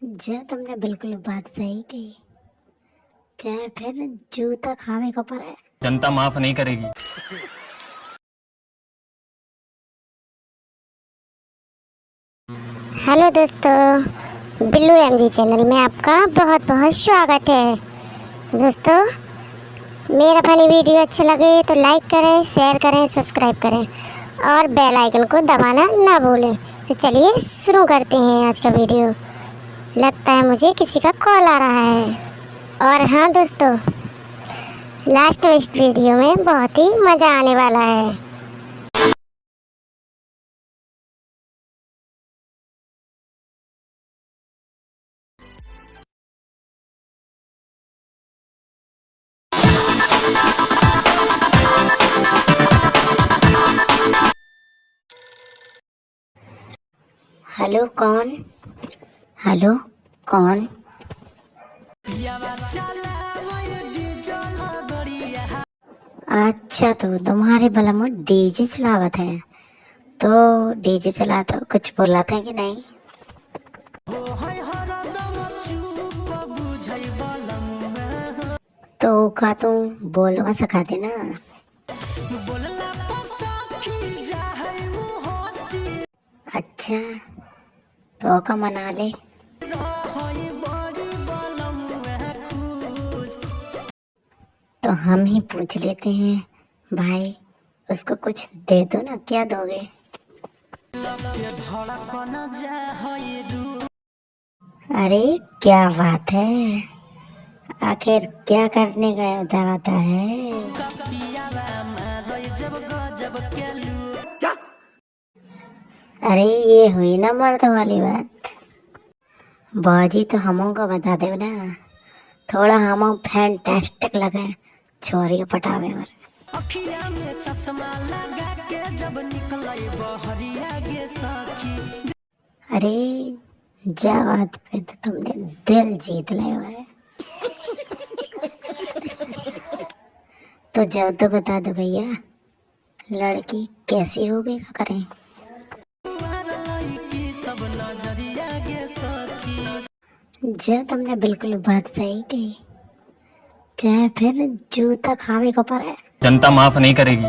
जो तुमने बिल्कुल बात सही कही। चाहे फिर जूता खावे को पड़े, जनता माफ नहीं करेगी। हेलो दोस्तों, बिल्लू एमजी चैनल में आपका बहुत बहुत स्वागत है। तो दोस्तों, मेरा फनी वीडियो अच्छा लगे तो लाइक करें, शेयर करें, सब्सक्राइब करें और बेल आइकन को दबाना ना भूलें। तो चलिए शुरू करते हैं आज का वीडियो। लगता है मुझे किसी का कॉल आ रहा है। और हाँ दोस्तों, लास्ट में इस वीडियो में बहुत ही मज़ा आने वाला है। हेलो कौन? हेलो कौन? अच्छा, तो तुम्हारे बला में डीजे चलावत है। तो डीजे चला तो कुछ बोला था कि नहीं? तो का तू बोलवा सका दे ना। अच्छा, तो का मना ले। तो हम ही पूछ लेते हैं भाई, उसको कुछ दे दो ना। क्या दोगे? अरे क्या बात है, आखिर क्या करने गया उधर आता है? अरे ये हुई ना मर्द वाली बात। बाजी तो हमों को बता दे ना, थोड़ा हम फैंटास्टिक लगे छोरी के पटावे में। अरे जा बात पे तो तुमने दिल जीत लिया है। तो जाओ तो बता दो भैया, लड़की कैसी हो भी करें। जो तुमने बिल्कुल बात सही कही। चाहे फिर जूता खावे को पड़े, जनता माफ नहीं करेगी।